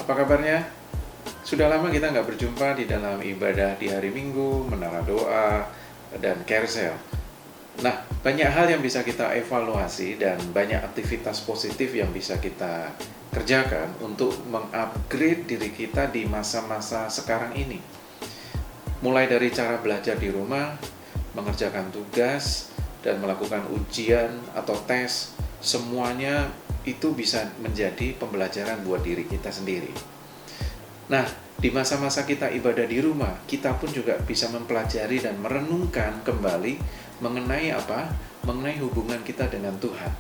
Apa kabarnya? Sudah lama kita nggak berjumpa di dalam ibadah di hari Minggu, menara doa, dan carousel. Nah, banyak hal yang bisa kita evaluasi dan banyak aktivitas positif yang bisa kita kerjakan untuk mengupgrade diri kita di masa-masa sekarang ini. Mulai dari cara belajar di rumah, mengerjakan tugas, dan melakukan ujian atau tes, semuanya itu bisa menjadi pembelajaran buat diri kita sendiri. Nah, di masa-masa kita ibadah di rumah, kita pun juga bisa mempelajari dan merenungkan kembali mengenai apa? Mengenai hubungan kita dengan Tuhan.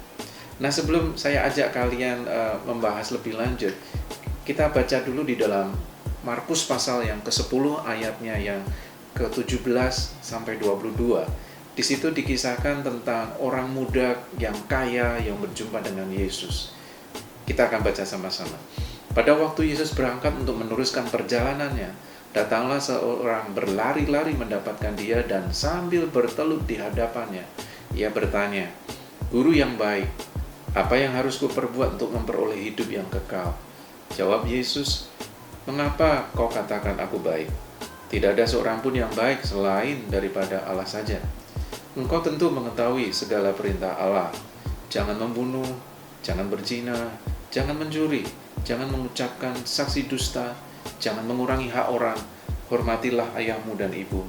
Nah, sebelum saya ajak kalian membahas lebih lanjut, kita baca dulu di dalam Markus pasal yang ke-10 ayatnya yang ke-17 sampai 22. Di situ dikisahkan tentang orang muda yang kaya yang berjumpa dengan Yesus. Kita akan baca sama-sama. Pada waktu Yesus berangkat untuk meneruskan perjalanannya, datanglah seorang berlari-lari mendapatkan dia dan sambil bertelut di hadapannya, ia bertanya, "Guru yang baik, apa yang harus kuperbuat untuk memperoleh hidup yang kekal?" Jawab Yesus, "Mengapa kau katakan aku baik? Tidak ada seorang pun yang baik selain daripada Allah saja. Engkau tentu mengetahui segala perintah Allah. Jangan membunuh, jangan berzina, jangan mencuri, jangan mengucapkan saksi dusta, jangan mengurangi hak orang, hormatilah ayahmu dan ibumu."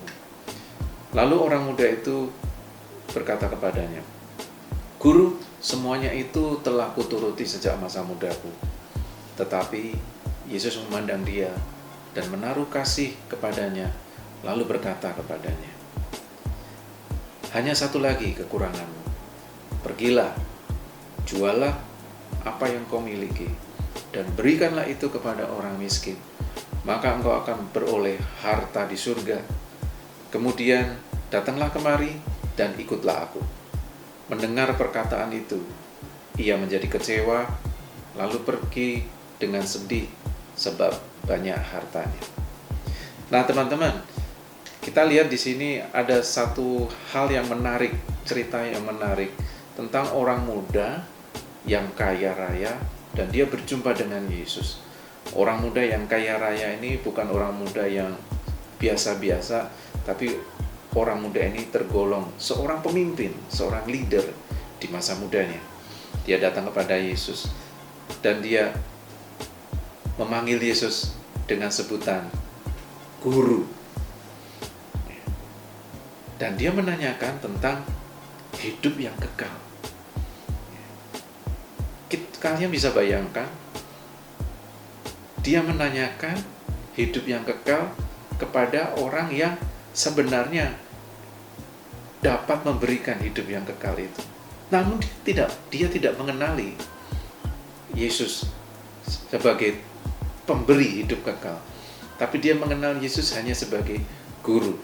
Lalu orang muda itu berkata kepadanya, "Guru, semuanya itu telah kuturuti sejak masa mudaku." Tetapi Yesus memandang dia dan menaruh kasih kepadanya, lalu berkata kepadanya, "Hanya satu lagi kekuranganmu. Pergilah, jualah apa yang kau miliki, dan berikanlah itu kepada orang miskin, maka engkau akan beroleh harta di surga. Kemudian datanglah kemari dan ikutlah aku." Mendengar perkataan itu, ia menjadi kecewa, lalu pergi dengan sedih sebab banyak hartanya. Nah, teman-teman, kita lihat di sini ada satu hal yang menarik, cerita yang menarik tentang orang muda yang kaya raya dan dia berjumpa dengan Yesus. Orang muda yang kaya raya ini bukan orang muda yang biasa-biasa, tapi orang muda ini tergolong seorang pemimpin, seorang leader di masa mudanya. Dia datang kepada Yesus dan dia memanggil Yesus dengan sebutan guru. Dan dia menanyakan tentang hidup yang kekal. Kalian bisa bayangkan, dia menanyakan hidup yang kekal kepada orang yang sebenarnya dapat memberikan hidup yang kekal itu. Namun dia tidak mengenali Yesus sebagai pemberi hidup kekal, tapi dia mengenal Yesus hanya sebagai guru.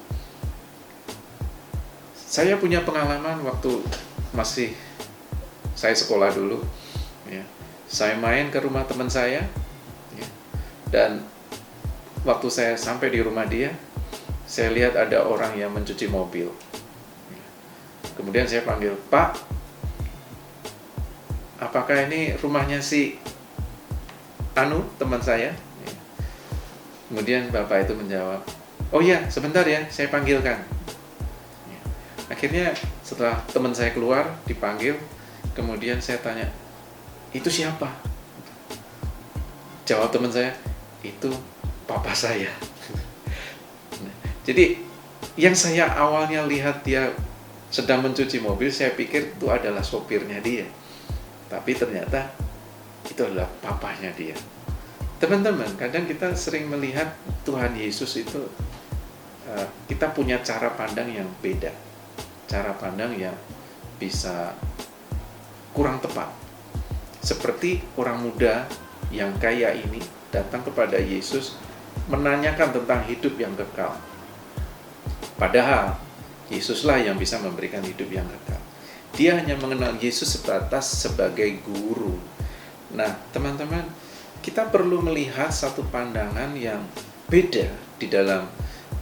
Saya punya pengalaman waktu masih saya sekolah dulu, ya. Saya main ke rumah teman saya, ya. Dan waktu saya sampai di rumah dia, saya lihat ada orang yang mencuci mobil. Kemudian saya panggil, "Pak, apakah ini rumahnya si Anu, teman saya?" Kemudian bapak itu menjawab, "Oh iya, sebentar ya, saya panggilkan." Akhirnya setelah teman saya keluar, dipanggil, kemudian saya tanya, "Itu siapa?" Jawab teman saya, "Itu papa saya." Jadi yang saya awalnya lihat dia sedang mencuci mobil, saya pikir itu adalah sopirnya dia. Tapi ternyata itu adalah papahnya dia. Teman-teman, kadang kita sering melihat Tuhan Yesus itu, kita punya cara pandang yang beda. Cara pandang yang bisa kurang tepat. Seperti orang muda yang kaya ini datang kepada Yesus menanyakan tentang hidup yang kekal. Padahal Yesuslah yang bisa memberikan hidup yang kekal. Dia hanya mengenal Yesus sebatas sebagai guru. Nah, teman-teman, kita perlu melihat satu pandangan yang beda di dalam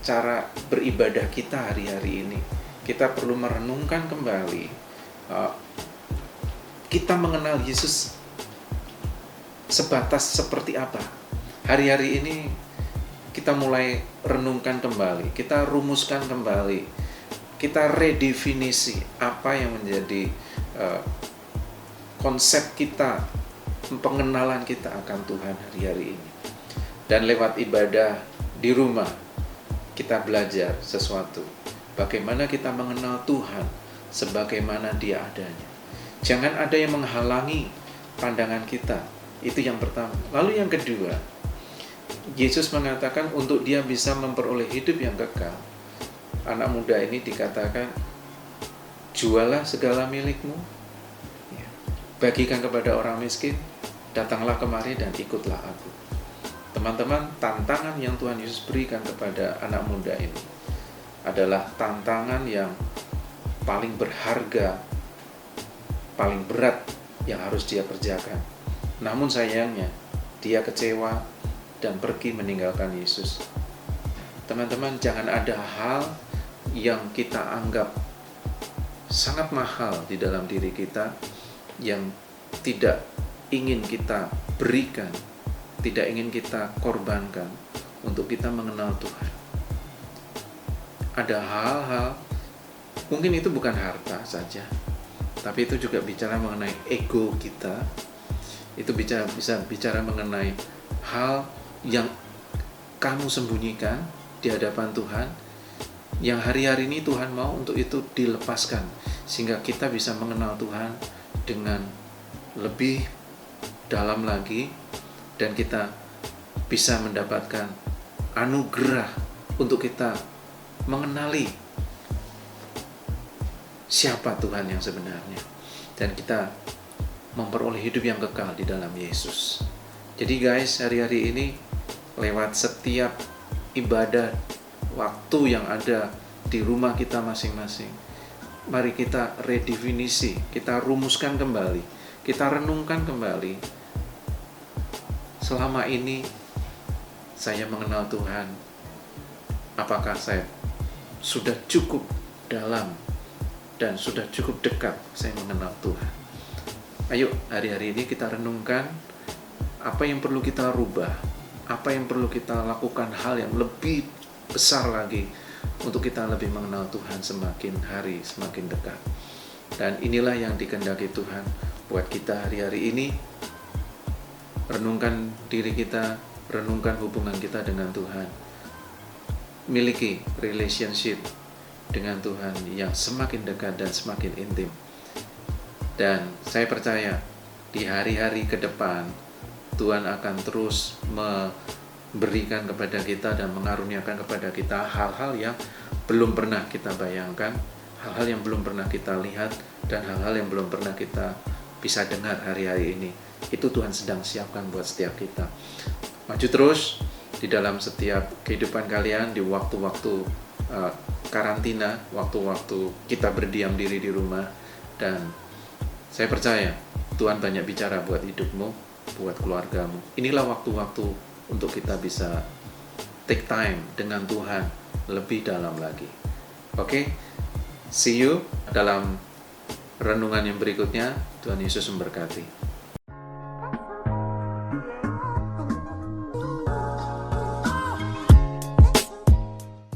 cara beribadah kita hari-hari ini. Kita perlu merenungkan kembali, kita mengenal Yesus sebatas seperti apa? hari-hari ini kita mulai renungkan kembali, kita rumuskan kembali, kita redefinisi apa yang menjadi konsep kita, pengenalan kita akan Tuhan hari-hari ini. Dan lewat ibadah di rumah, kita belajar sesuatu. Bagaimana kita mengenal Tuhan sebagaimana Dia adanya. Jangan ada yang menghalangi pandangan kita. Itu yang pertama. Lalu yang kedua, Yesus mengatakan untuk dia bisa memperoleh hidup yang kekal. Anak muda ini dikatakan, jualah segala milikmu, bagikan kepada orang miskin, datanglah kemari dan ikutlah aku. Teman-teman, tantangan yang Tuhan Yesus berikan kepada anak muda ini adalah tantangan yang paling berharga, paling berat yang harus dia kerjakan. Namun sayangnya, dia kecewa dan pergi meninggalkan Yesus. Teman-teman, jangan ada hal yang kita anggap sangat mahal di dalam diri kita yang tidak ingin kita berikan, tidak ingin kita korbankan untuk kita mengenal Tuhan. Ada hal-hal, mungkin itu bukan harta saja, tapi itu juga bicara mengenai ego kita. Itu bisa bicara mengenai hal yang kamu sembunyikan di hadapan Tuhan, yang hari-hari ini Tuhan mau untuk itu dilepaskan, sehingga kita bisa mengenal Tuhan dengan lebih dalam lagi, dan kita bisa mendapatkan anugerah untuk kita mengenali siapa Tuhan yang sebenarnya, dan kita memperoleh hidup yang kekal di dalam Yesus. Jadi guys, hari-hari ini lewat setiap ibadah waktu yang ada di rumah kita masing-masing, mari kita redefinisi, kita rumuskan kembali, kita renungkan kembali. Selama ini saya mengenal Tuhan, apakah saya sudah cukup dalam dan sudah cukup dekat saya mengenal Tuhan? Ayo hari-hari ini kita renungkan apa yang perlu kita rubah, apa yang perlu kita lakukan, hal yang lebih besar lagi untuk kita lebih mengenal Tuhan semakin hari semakin dekat. Dan inilah yang dikehendaki Tuhan buat kita hari-hari ini. Renungkan diri kita, renungkan hubungan kita dengan Tuhan. Miliki relationship dengan Tuhan yang semakin dekat dan semakin intim. Dan saya percaya di hari-hari ke depan Tuhan akan terus memberikan kepada kita dan mengaruniakan kepada kita hal-hal yang belum pernah kita bayangkan, hal-hal yang belum pernah kita lihat, dan hal-hal yang belum pernah kita bisa dengar hari-hari ini. Itu Tuhan sedang siapkan buat setiap kita. Maju terus di dalam setiap kehidupan kalian, di waktu-waktu karantina, waktu-waktu kita berdiam diri di rumah. Dan saya percaya Tuhan banyak bicara buat hidupmu, buat keluargamu. Inilah waktu-waktu untuk kita bisa take time dengan Tuhan lebih dalam lagi. Oke, see you dalam renungan yang berikutnya. Tuhan Yesus memberkati.